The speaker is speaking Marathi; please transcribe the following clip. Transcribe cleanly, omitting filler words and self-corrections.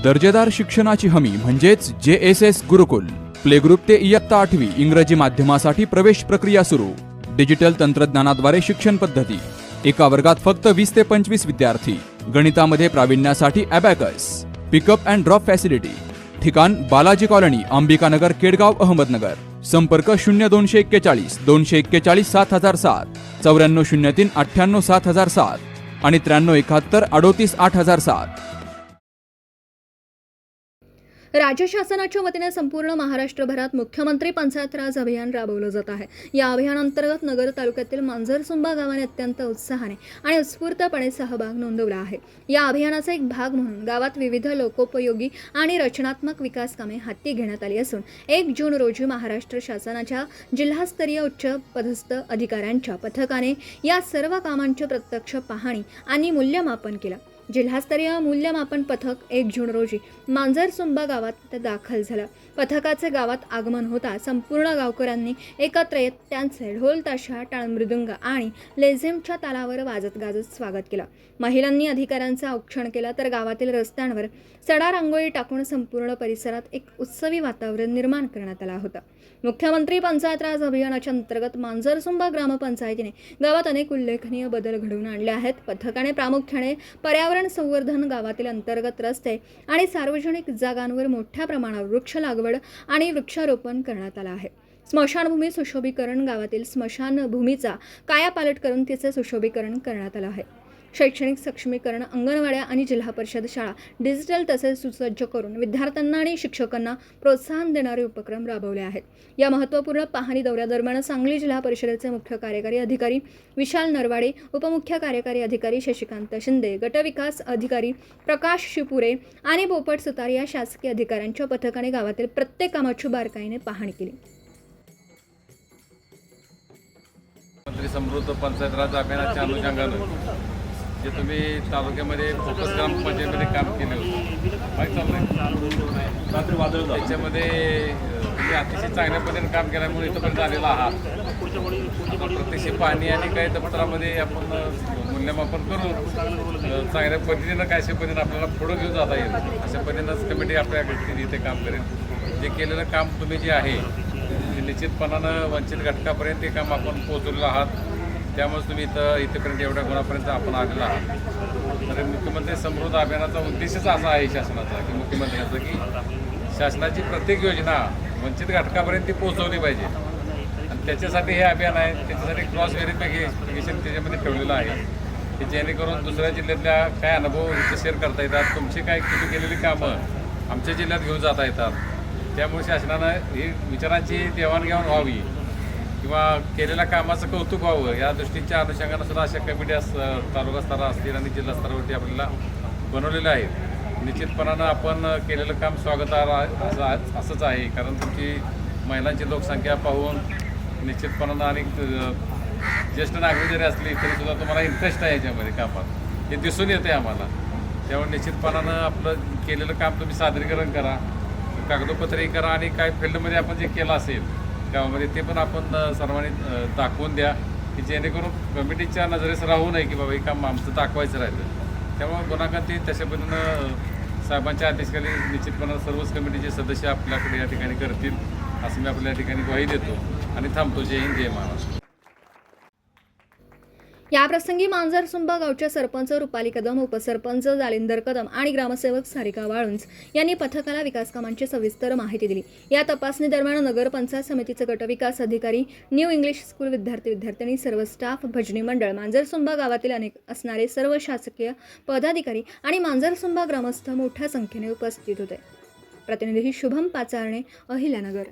दर्जेदार शिक्षणाची हमी म्हणजेच JSS गुरुकुल. प्ले ग्रुप ते इयत्ता 8वी इंग्रजी माध्यमासाठी प्रवेश प्रक्रिया सुरू. डिजिटल तंत्रज्ञानाद्वारे शिक्षण पद्धती. एका वर्गात फक्त 20 ते 25 विद्यार्थी. गणितामध्ये प्रावीण्यासाठी abacus. Pickup and drop facility. ठिकाण बालाजी कॉलनी, अंबिकानगर, केडगाव, अहमदनगर. संपर्क 0241 241 7007, 9403 98 7007 आणि 9371 38 8007. राज्य शासनाच्या वतीने संपूर्ण महाराष्ट्रभरात मुख्यमंत्री पंचायत राज अभियान राबवलं जात आहे. या अभियानांतर्गत नगर तालुक्यातील मांजरसुंबा गावाने अत्यंत उत्साहाने आणि उत्स्फूर्तपणे सहभाग नोंदवला आहे. या अभियानाचा एक भाग म्हणून गावात विविध लोकोपयोगी आणि रचनात्मक विकास कामे हाती घेण्यात आली असून 1 जून रोजी महाराष्ट्र शासनाच्या जिल्हास्तरीय उच्च पदस्थ अधिकाऱ्यांच्या पथकाने या सर्व कामांचे प्रत्यक्ष पाहणी आणि मूल्यमापन केलं. जिल्हास्तरीय मूल्यमापन पथक 1 जून रोजी मांजरसुंबा गावात दाखल झालं. पथकाचे गावात आगमन होता संपूर्ण गावकऱ्यांनी एकत्र येत त्यांचे ढोल ताशा, टाळमृदुंग आणि लेझिमच्या तालावर वाजत गाजत स्वागत केलं. महिलांनी अधिकाऱ्यांचं औक्षण केलं तर गावातील रस्त्यांवर सडा रांगोळी टाकून संपूर्ण परिसरात एक उत्सवी वातावरण निर्माण करण्यात आलं होतं. मुख्यमंत्री पंचायत राज अभियानाच्या अंतर्गत मांजरसुंबा ग्रामपंचायतीने गावात अनेक उल्लेखनीय बदल घडवून आणले आहेत. पथकाने प्रामुख्याने पर्यावरण संवर्धन, गावातील अंतर्गत रस्ते आणि सार्वजनिक जागांवर मोठ्या प्रमाणावर वृक्ष लागवड आणि वृक्षारोपण करण्यात आलं आहे. स्मशानभूमी सुशोभीकरण, गावातील स्मशानभूमीचा कायापालट करून तिचे सुशोभीकरण करण्यात आलं आहे. शैक्षणिक सक्षमीकरण, अंगणवाड्या आणि जिल्हा परिषद शाळा डिजिटल तसेच सुसज्ज करून विद्यार्थ्यांना आणि शिक्षकांना प्रोत्साहन देणारे उपक्रम राबवले आहेत. या महत्त्वपूर्ण पाहणी दौऱ्यादरम्यान सांगली जिल्हा परिषदेचे मुख्य कार्यकारी अधिकारी विशाल नरवाडे, उपमुख्य कार्यकारी अधिकारी शशिकांत शिंदे, गटविकास अधिकारी प्रकाश शिपुरे आणि पोपट सुतार या शासकीय अधिकाऱ्यांच्या पथकाने गावातील प्रत्येक कामाची बारकाईने पाहणी केली. मंत्री समृद्ध पंचायत राज अभियानाच्या अनुषंगानं जे तुम्ही तालुक्यामध्ये फोकस ग्रामपंचायतीमध्ये काम केले होते, त्याच्यामध्ये तुम्ही अतिशय चांगल्या पद्धतीने काम केल्यामुळे इथंपर्यंत आलेला आहात. प्रत्यक्ष पाहणी आणि काही दप्तरामध्ये आपण मूल्यमापन करून चांगल्या पद्धतीनं कशा पद्धतीनं आपल्याला पुढं घेऊन जाता येईल अशा पद्धतीनंच कमिटी आपल्या इथे काम करेल. जे केलेलं काम तुम्ही जे आहे ते निश्चितपणानं वंचित घटकापर्यंत ते काम आपण पोहोचवलेलं आहात. त्यामुळे तुम्ही इथेपर्यंत एवढ्या गुणापर्यंत आपण आलेला आहात. तर मुख्यमंत्री समृद्ध अभियानाचा उद्देशच असा आहे शासनाचा की मुख्यमंत्र्यांचा की शासनाची प्रत्येक योजना वंचित घटकापर्यंत ती पोहोचवली पाहिजे आणि त्याच्यासाठी हे अभियान आहे. त्याच्यासाठी क्रॉस व्हेरिफिकेशन त्याच्यामध्ये ठेवलेलं आहे की जेणेकरून दुसऱ्या जिल्ह्यातल्या काय अनुभव इथे शेअर करता येतात, तुमची काय किती केलेली कामं आमच्या जिल्ह्यात घेऊन जाता येतात. त्यामुळे शासनानं ही विचारांची देवाणघेवाण व्हावी किंवा केलेल्या कामाचं कौतुक व्हावं या दृष्टीच्या अनुषंगानं सुद्धा अशा कमिट्या तालुका स्तरावर असतील आणि जिल्हा स्तरावरती आपल्याला बनवलेल्या आहेत. निश्चितपणानं आपण केलेलं काम स्वागतार्ह असंच आहे, कारण तुमची महिलांची लोकसंख्या पाहून निश्चितपणानं आणि ज्येष्ठ नागरिक जरी असली तरीसुद्धा तुम्हाला इंटरेस्ट आहे याच्यामध्ये कामात, हे दिसून येते आम्हाला. त्यामुळे निश्चितपणानं आपलं केलेलं काम तुम्ही सादरीकरण करा, कागदोपत्री करा आणि काय फील्डमध्ये आपण जे केलं असेल गावामध्ये ते पण आपण सर्वांनी दाखवून द्या की जेणेकरून कमिटीच्या नजरेस राहू नये की बाबा हे काम आमचं दाखवायचं राहिलं. त्यामुळे गुन्हागांती तशा पद्धतीनं साहेबांच्या आदेशाखाली निश्चितपणे सर्वच कमिटीचे सदस्य आपल्याकडे या ठिकाणी करतील असं मी आपल्या या ठिकाणी ग्वाही देतो आणि थांबतो. जय हिंद, जय महाराष्ट्र. याप्रसंगी मांजरसुंबा गावच्या सरपंच रुपाली कदम, उपसरपंच जालिंदर कदम आणि ग्रामसेवक सारिका वाळुंज यांनी पथकाला विकास कामांची सविस्तर माहिती दिली. या तपासणी दरम्यान नगर पंचायत समितीचे गटविकास अधिकारी, न्यू इंग्लिश स्कूल विद्यार्थी, सर्व स्टाफ, भजनी मंडळ, मांजरसुंबा गावातील अनेक असणारे सर्व शासकीय पदाधिकारी आणि मांजरसुंबा ग्रामस्थ मोठ्या संख्येने उपस्थित होते. प्रतिनिधी शुभम पाचारणे, अहिल्यानगर.